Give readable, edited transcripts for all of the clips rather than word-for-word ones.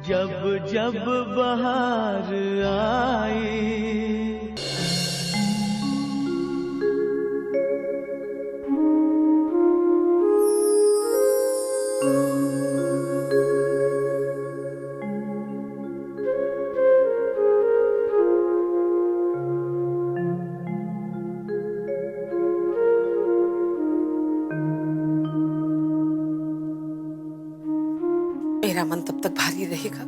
जब जब बहार आई। मेरा मन तब तक भारी रहेगा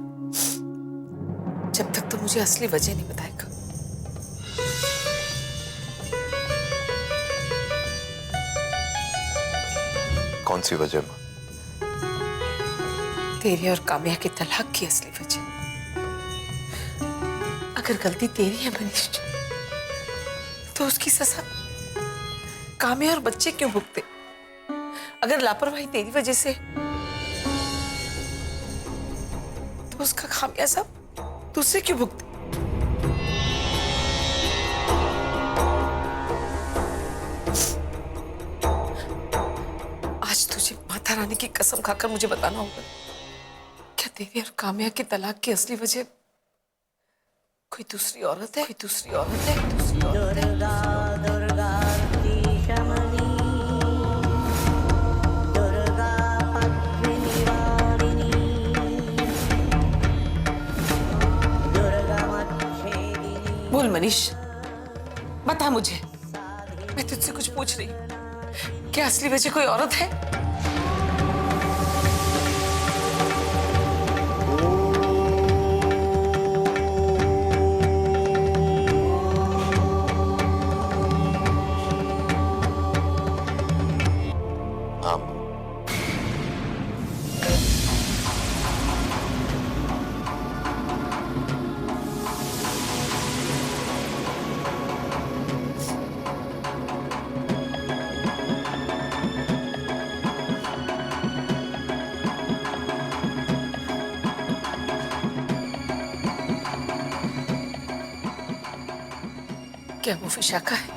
जब तक तो मुझे असली वजह नहीं बताएगा। कौन सी वजह मां? तेरी और काम्या की तलाक की असली वजह। अगर गलती तेरी है मनीष तो उसकी सजा काम्या और बच्चे क्यों भुगते? अगर लापरवाही तेरी वजह से तो उसका खामियाजा दूसरे क्यों भुगते? आज तुझे माता रानी की कसम खाकर मुझे बताना होगा, क्या तेरी और काम्या की तलाक की असली वजह कोई दूसरी औरत है? कोई दूसरी औरत है? दूसरी औरत है? दुर्गा दुर्गा शमनी दुर्गा पद्मिनिवारिणी दुर्गा मच्छेदिनी। बोल मनीष, बता मुझे, मैं तुझसे कुछ पूछ रही हूँ। क्या असली वजह कोई औरत है? क्या वो विशाखा है?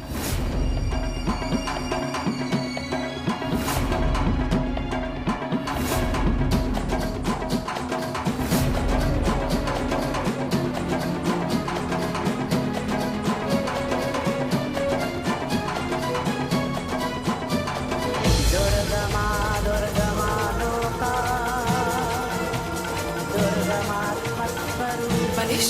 दुर्गमा दुर्गमा लोका दुर्गमात्मस्वरूपिणी। मनीष,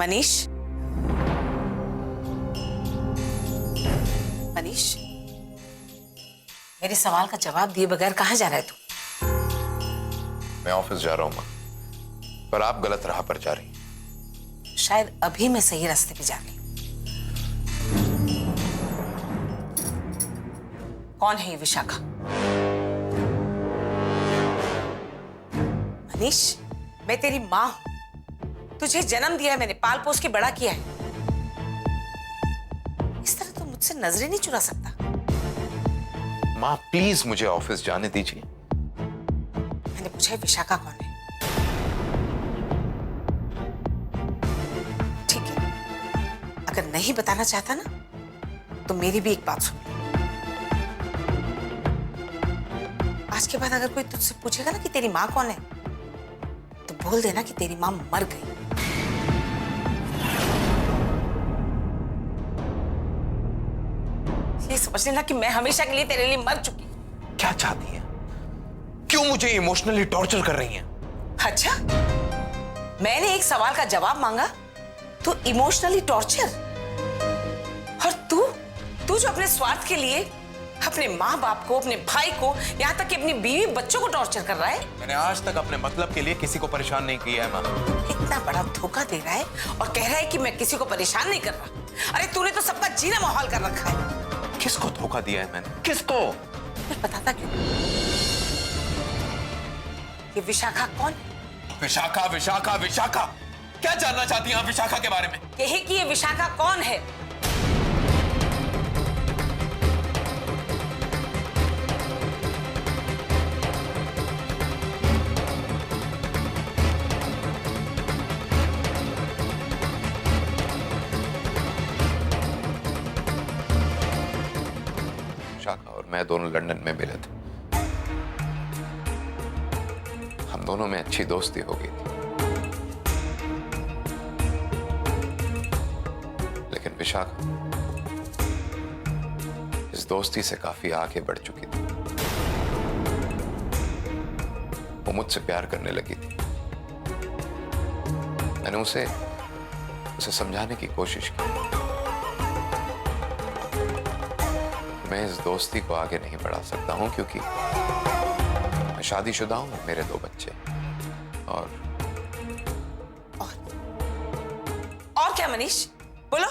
मनीष, मनीष, मेरे सवाल का जवाब दिए बगैर कहाँ जा रहा है तू? मैं ऑफिस जा रहा हूं मां, पर आप गलत राह पर जा रही हैं। शायद अभी मैं सही रास्ते पे जा रही हूँ। कौन है ये विशाखा? मनीष, मैं तेरी माँ हूं। तुझे जन्म दिया है मैंने, पाल पोस के बड़ा किया है। इस तरह तो मुझसे नजरें नहीं चुरा सकता। मां प्लीज मुझे ऑफिस जाने दीजिए। मैंने पूछा है विशाखा कौन है? ठीक है, अगर नहीं बताना चाहता ना तो मेरी भी एक बात सुन। आज के बाद अगर कोई तुझसे पूछेगा ना कि तेरी माँ कौन है तो बोल देना कि तेरी माँ मर गई। ये समझ लेना कि मैं हमेशा के लिए तेरे लिए मर चुकी। क्या चाहती हैं? क्यों मुझे इमोशनली टॉर्चर कर रही हैं? अच्छा, मैंने एक सवाल का जवाब मांगा तो इमोशनली टॉर्चर? और तू जो अपने स्वार्थ के लिए अपने माँ बाप को, अपने भाई को, यहाँ तक कि अपनी बीवी बच्चों को टॉर्चर कर रहा है। मैंने आज तक अपने मतलब के लिए किसी को परेशान नहीं किया है माँ। इतना बड़ा धोखा दे रहा है और कह रहा है कि मैं किसी को परेशान नहीं कर रहा। अरे तूने तो सबका जीना माहौल कर रखा है। किसको धोखा दिया है मैंने? किसको? फिर बताता क्यों? ये विशाखा कौन है? विशाखा विशाखा विशाखा, क्या जानना चाहती हैं आप विशाखा के बारे में? यही कि ये विशाखा कौन है? विशाखा और मैं दोनों लंदन में मिले थे। हम दोनों में अच्छी दोस्ती हो गई थी, लेकिन विशाखा इस दोस्ती से काफी आगे बढ़ चुकी थी। वो मुझसे प्यार करने लगी थी। मैंने उसे समझाने की कोशिश की। मैं इस दोस्ती को आगे नहीं बढ़ा सकता हूं क्योंकि मैं शादीशुदा हूं, मेरे 2 बच्चे और क्या मनीष? बोलो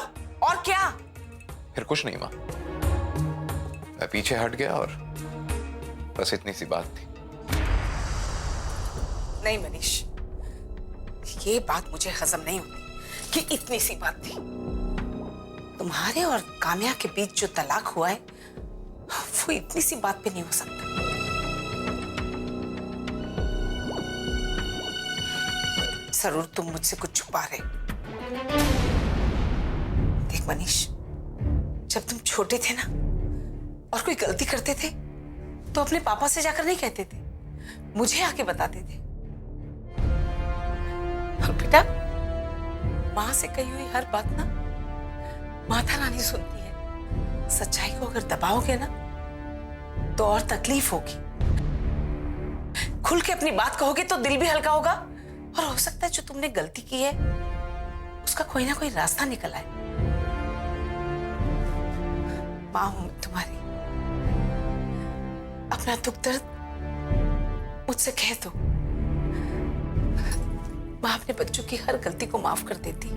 और क्या? फिर कुछ नहीं मां, मैं पीछे हट गया और बस इतनी सी बात थी। नहीं मनीष, ये बात मुझे हजम नहीं होती कि इतनी सी बात थी। तुम्हारे और काम्या के बीच जो तलाक हुआ है वो इतनी सी बात पे नहीं हो सकता। जरूर तुम मुझसे कुछ छुपा रहे। देख मनीष, जब तुम छोटे थे ना और कोई गलती करते थे तो अपने पापा से जाकर नहीं कहते थे, मुझे आके बताते थे। और बेटा, मां से कही हुई हर बात ना माता रानी सुनती है। सच्चाई को अगर दबाओगे ना तो और तकलीफ होगी। खुल के अपनी बात कहोगे तो दिल भी हल्का होगा और हो सकता है जो तुमने गलती की है उसका कोई ना कोई रास्ता निकल आए। मां हूं मैं तुम्हारी, अपना दुख दर्द मुझसे कह दो। मां अपने बच्चों की हर गलती को माफ कर देती।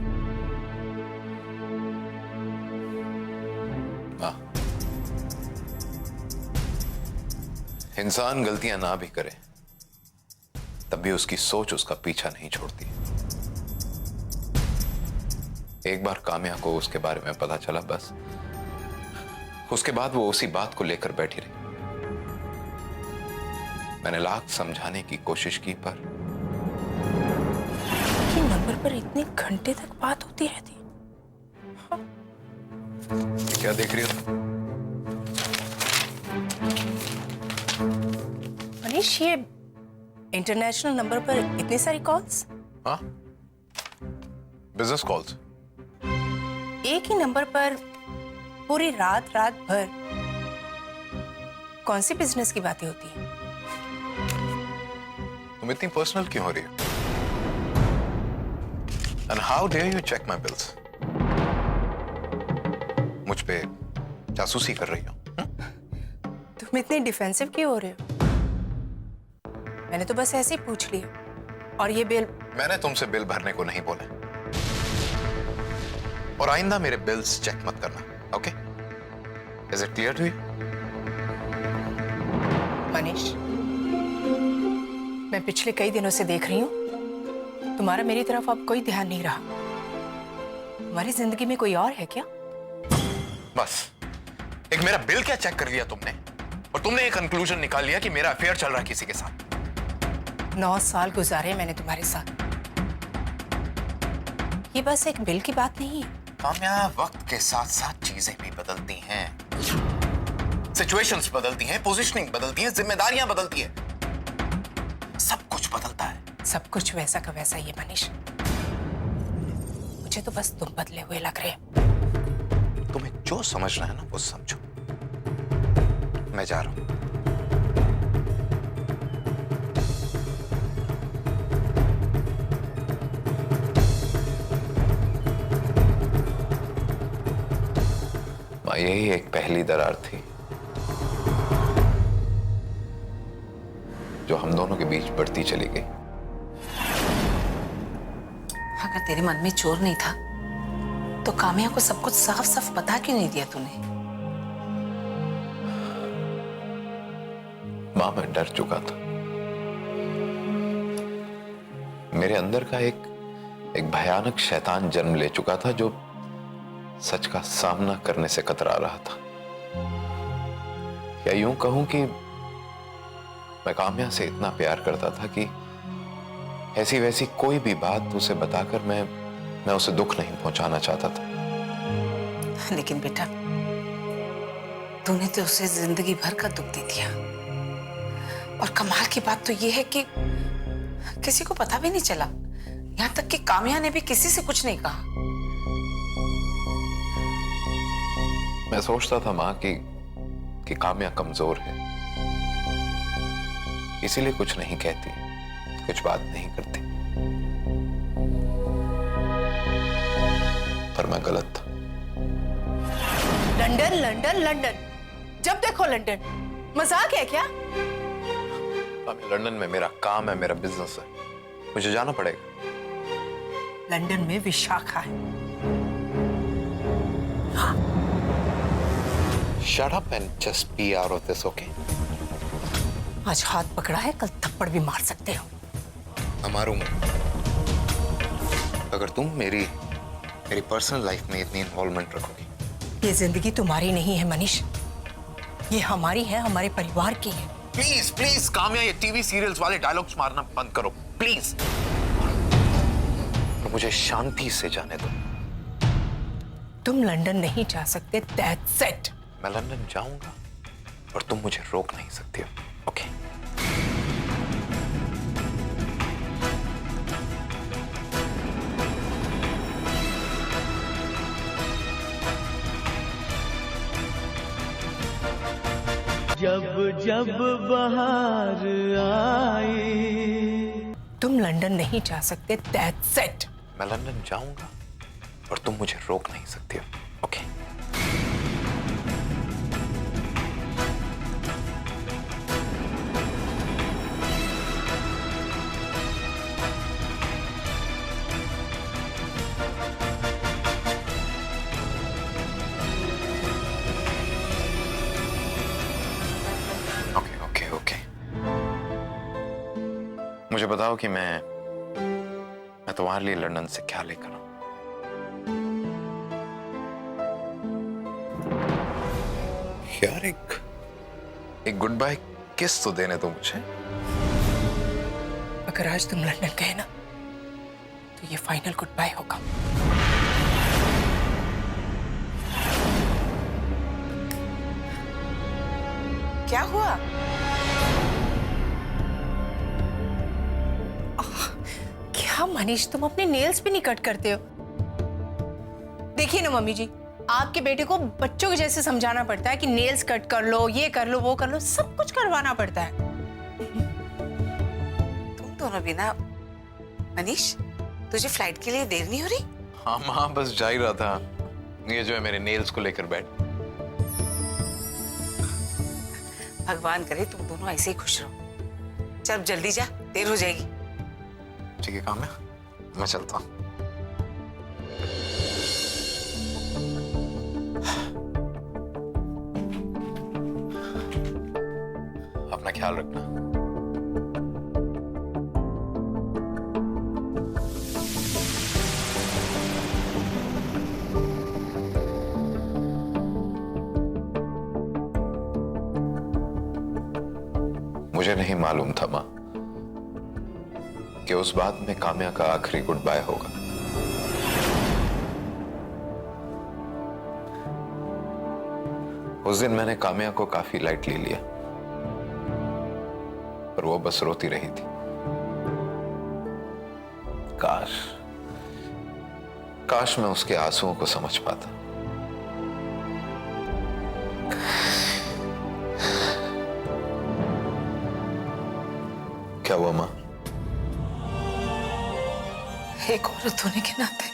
इंसान गलतियां ना भी करे तब भी उसकी सोच उसका पीछा नहीं छोड़ती। एक बार काम्या को उसके बारे में पता चला, बस उसके बाद वो उसी बात को लेकर बैठी रही। मैंने लाख समझाने की कोशिश की पर नंबर पर इतने घंटे तक बात होती रहती। क्या देख रही हो? मनीष, ये इंटरनेशनल नंबर पर इतनी सारी कॉल्स? हाँ, बिजनेस कॉल्स। एक ही नंबर पर पूरी रात भर कौन सी बिजनेस की बातें होती हैं? तुम इतनी पर्सनल क्यों हो रही हो? And how dare you check my bills? मुझ पे जासूसी कर रही हो? तुम इतने डिफेंसिव क्यों हो रहे हो? मैंने तो बस ऐसे ही पूछ लिया। और ये बिल? मैंने तुमसे बिल भरने को नहीं बोला और आइंदा मेरे बिल्स चेक मत करना, okay? Is it clear to you? Manish, मैं पिछले कई दिनों से देख रही हूं तुम्हारा मेरी तरफ अब कोई ध्यान नहीं रहा। तुम्हारी जिंदगी में कोई और है क्या? बस एक मेरा बिल क्या चेक कर लिया तुमने और तुमने एक कंक्लूजन निकाल लिया कि मेरा अफेयर चल रहा है किसी के साथ। 9 साल गुजारे मैंने तुम्हारे साथ। ये बस एक बिल की बात नहीं है। काम्या, वक्त के साथ साथ चीजें भी बदलती हैं, सिचुएशंस बदलती हैं, पोजीशनिंग बदलती है, जिम्मेदारियां बदलती है, सब कुछ बदलता है। सब कुछ वैसा का वैसा ही है मनीष। मुझे तो बस तुम बदले हुए लग रहे हो। तुम्हें जो समझना है ना वो समझो। मैं जा रहा हूं। यही एक पहली दरार थी जो हम दोनों के बीच बढ़ती चली गई। अगर तेरे मन में चोर नहीं था तो काम्या को सब कुछ साफ साफ बता क्यों नहीं दिया तूने? मां, मैं डर चुका था। मेरे अंदर का एक भयानक शैतान जन्म ले चुका था जो सच का सामना करने से कतरा रहा था। या यूं कहूं कि मैं काम्या से इतना प्यार करता था कि ऐसी वैसी कोई भी बात उसे बताकर मैं उसे दुख नहीं पहुंचाना चाहता था। लेकिन बेटा, तूने तो उसे जिंदगी भर का दुख दे दिया। और कमाल की बात तो यह है कि किसी को पता भी नहीं चला, यहां तक कि काम्या ने भी किसी से कुछ नहीं कहा। मैं सोचता था मां कि काम्या कमजोर है, इसीलिए कुछ नहीं कहती, कुछ बात नहीं करती। पर मैं गलत था। लंदन लंदन लंदन, जब देखो लंदन। मजाक है क्या? लंदन में मेरा काम है, मेरा बिजनेस है, मुझे जाना पड़ेगा। लंदन में विशाखा है। Shut up and just be out of this, okay? आज हाथ पकड़ा है, कल थप्पड़ भी मार सकते हो। मैं मारूंगा अगर तुम मेरी पर्सनल लाइफ में इतनी इन्वॉल्वमेंट रखोगी। ये जिंदगी तुम्हारी नहीं है मनीष, ये हमारी है, हमारे परिवार की है। प्लीज प्लीज काम्या, ये टीवी सीरियल्स वाले डायलॉग्स मारना बंद करो प्लीज। तो मुझे शांति से जाने दो। तुम लंदन नहीं जा सकते, that's it। मैं लंदन जाऊंगा और तुम मुझे रोक नहीं सकती हो, ओके? जब जब बहार आई। तुम लंदन नहीं जा सकते, that's it। मैं लंदन जाऊंगा और तुम मुझे रोक नहीं सकती हो, ओके? मुझे बताओ कि मैं तुम्हारे लिए लंदन से क्या लेकर आऊं? यार एक गुड बाय किस तो देने दो मुझे। अगर आज तुम लंदन गए ना तो ये फाइनल गुड बाय होगा। क्या हुआ? क्या मनीष, तुम अपने नेल्स भी नहीं कट करते हो? देखिए ना मम्मी जी, आपके बेटे को बच्चों के जैसे समझाना पड़ता है कि नेल्स कट कर लो, ये कर लो, वो कर लो, सब कुछ करवाना पड़ता है। तुम दोनों भी ना। मनीष, तुझे फ्लाइट के लिए देर नहीं हो रही? हाँ माँ, बस जा ही रहा था। ये जो है मेरे नेल्स को लेकर बैठ। भगवान करे तुम दोनों ऐसे ही खुश रहो। चल जल्दी जा, देर हो जाएगी। ठीक है काम्या, मैं चलता हूँ। अपना ख्याल रखना। मुझे नहीं मालूम था मां कि उस बात में काम्या का आखिरी गुड बाय होगा। उस दिन मैंने काम्या को काफी लाइटली लिया, पर वो बस रोती रही थी। काश मैं उसके आंसुओं को समझ पाता। क्या हुआ मां? एक औरत होने के नाते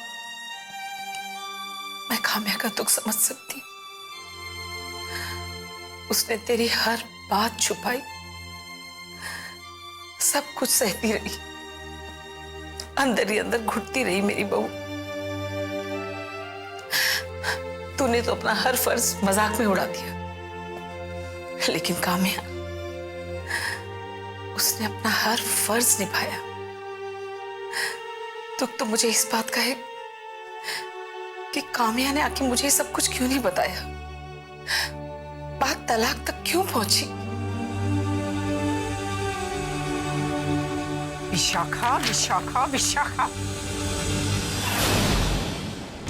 मैं काम्या का दुख समझ सकती हूँ। उसने तेरी हर बात छुपाई, सब कुछ सहती रही, अंदर ही अंदर घुटती रही मेरी बहू। तूने तो अपना हर फर्ज मजाक में उड़ा दिया, लेकिन काम्या उसने अपना हर फर्ज निभाया। दुख तो मुझे इस बात का है कि काम्या ने आके मुझे सब कुछ क्यों नहीं बताया, बात तलाक तक क्यों पहुंची। विशाखा विशाखा विशाखा,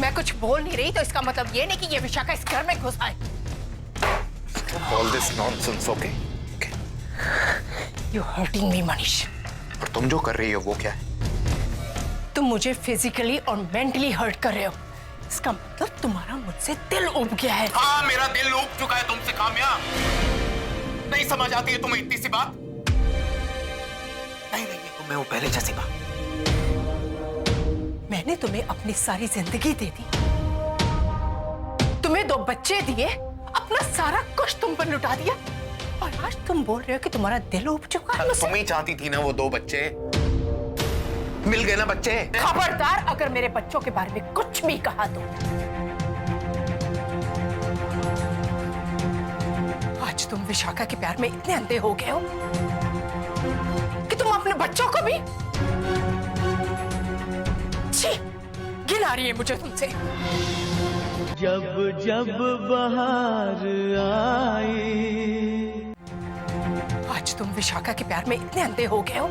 मैं कुछ बोल नहीं रही तो इसका मतलब ये नहीं कि ये विशाखा इस घर में घुस आए। All this nonsense, okay? You're hurting me, Manish. और तुम जो कर रही हो वो क्या है? तुम मुझे फिजिकली और मेंटली हर्ट कर रहे हो। इसका मतलब तुम्हारा मुझसे दिल उब गया है। हाँ, मेरा दिल उब चुका है तुमसे काम्या। नहीं समझ आती है तुम्हें इतनी सी बात? नहीं, तुम्हें वो पहले जैसी बात। मैंने तुम्हें अपनी सारी जिंदगी दे दी, तुम्हें 2 बच्चे दिए, अपना सारा कुछ तुम पर लुटा दिया, और आज तुम बोल रहे हो कि तुम्हारा दिल उब चुका है मुझसे। तुम ही चाहती थी ना वो 2 बच्चे, मिल गए ना बच्चे। खबरदार अगर मेरे बच्चों के बारे में कुछ भी कहा तो। आज तुम विशाखा के प्यार में इतने अंधे हो गए हो कि तुम अपने बच्चों को भी। छी, घिन आ रही है मुझे तुमसे। जब जब बहार आई। आज तुम विशाखा के प्यार में इतने अंधे हो गए हो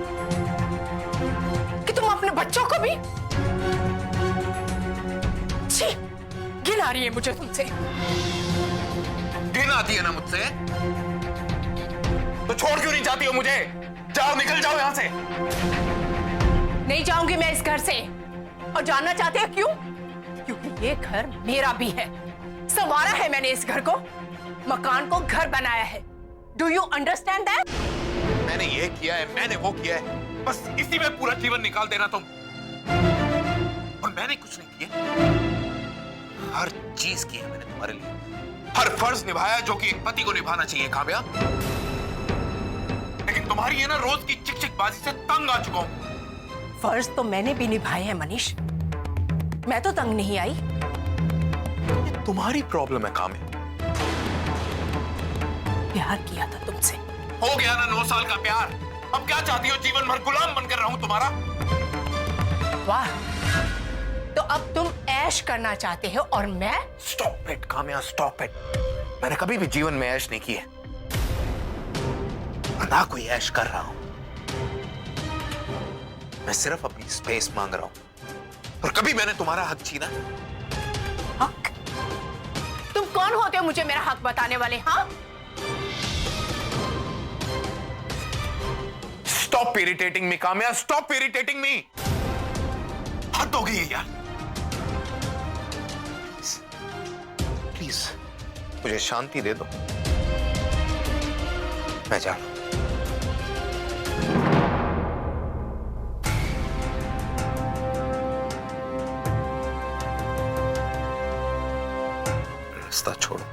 कि तुम अपने बच्चों को भी। छी, घिन आ रही है मुझे तुमसे। घिन आती है ना मुझसे? तो छोड़ क्यों नहीं जाती हो मुझे? जाओ, निकल जाओ यहाँ से। नहीं जाऊंगी मैं इस घर से। और जानना चाहते हो क्यों? क्योंकि ये घर मेरा भी है। संवारा है मैंने इस घर को, मकान को घर बनाया है। Do you understand that? मैंने ये किया है, मैंने वो किया है, बस इसी में पूरा जीवन निकाल देना तुम। और मैंने कुछ नहीं किया। हर चीज की है मैंने तुम्हारे लिए, हर फर्ज निभाया जो कि एक पति को निभाना चाहिए काम्या। लेकिन तुम्हारी है ना रोज की चिक चिक बाजी से तंग आ चुका हूं। फर्ज तो मैंने भी निभाए हैं मनीष, मैं तो तंग नहीं आई। ये तुम्हारी प्रॉब्लम है काम्या। प्यार किया था तुमसे। हो गया ना 9 साल का प्यार। अब क्या चाहती हो? जीवन भर गुलाम बनकर रहूं तुम्हारा? वाह, तो अब तुम ऐश करना चाहते हो और मैं? Stop it Kamya, stop it. मैंने कभी भी जीवन में ऐश नहीं की है, ना कोई ऐश कर रहा हूं। मैं सिर्फ अपनी स्पेस मांग रहा हूं। और कभी मैंने तुम्हारा हक छीना? हक? तुम कौन होते हो मुझे मेरा हक बताने वाले? हाँ, स्टॉप इरिटेटिंग मी काम्या, स्टॉप इरिटेटिंग मी। हद हो गई है यार। प्लीज मुझे शांति दे दो, मैं जा रहा हूं। रास्ता छोड़ो।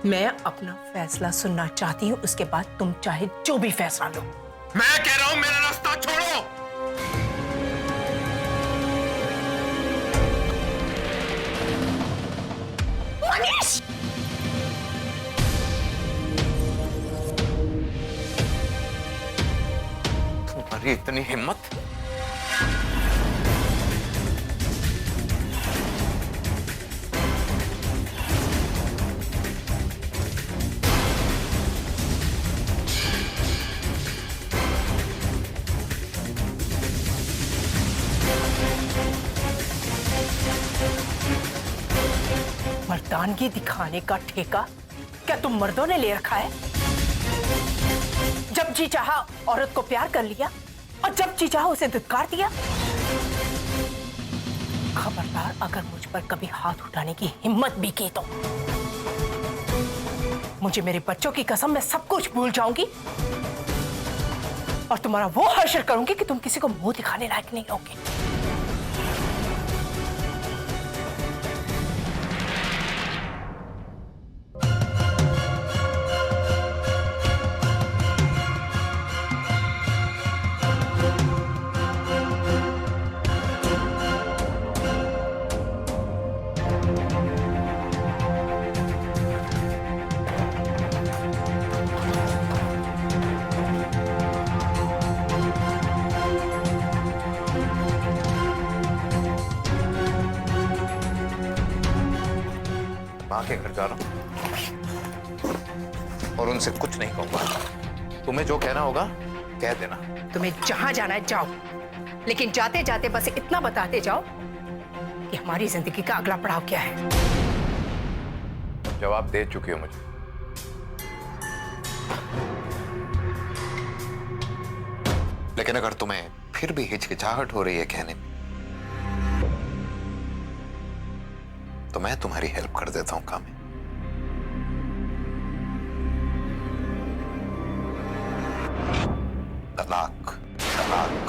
मैं अपना फैसला सुनना चाहती हूँ, उसके बाद तुम चाहे जो भी फैसला लो। मैं कह रहा हूं मेरा रास्ता छोड़ो। मनीष! तुम्हारी इतनी हिम्मत? मर्दानगी दिखाने का ठेका क्या तुम मर्दों ने ले रखा है? जब जी चाहा औरत को प्यार कर लिया और जब जी चाहा उसे धिक्कार दिया। खबरदार अगर मुझ पर कभी हाथ उठाने की हिम्मत भी की तो मुझे मेरे बच्चों की कसम मैं सब कुछ भूल जाऊंगी और तुम्हारा वो हर्षण करूंगी कि तुम किसी को मुंह दिखाने लायक नहीं होगे। के घर जा रहा हूं और उनसे कुछ नहीं कहूंगा। तुम्हें जो कहना होगा कह देना। तुम्हें जहां जाना है जाओ, लेकिन जाते जाते बस इतना बताते जाओ कि हमारी जिंदगी का अगला पड़ाव क्या है। जवाब दे चुकी हो मुझे। लेकिन अगर तुम्हें फिर भी हिचकिचाहट हो रही है कहने में, तो मैं तुम्हारी हेल्प कर देता हूं काम में। तलाक, तलाक।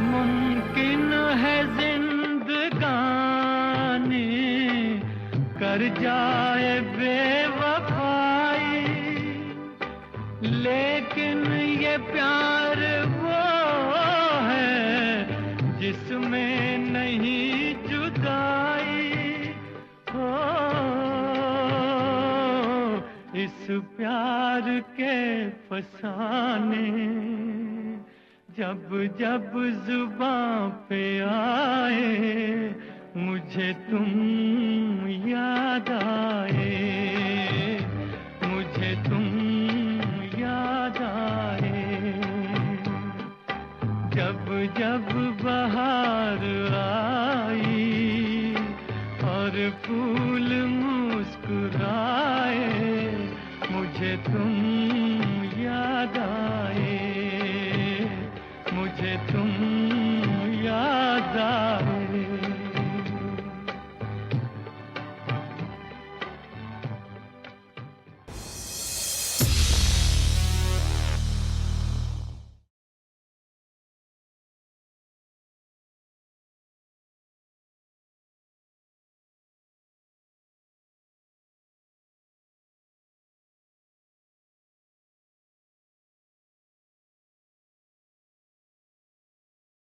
मुमकिन है जिंदगानी कर जाए बेवफाई, लेकिन ये प्यार वो है जिसमें नहीं जुदाई हो। इस प्यार के फसाने जब जब जुबां पे आए, मुझे तुम याद आए, मुझे तुम याद आए। जब जब बहार आई और फूल मुस्कुराए, मुझे तुम याद आए।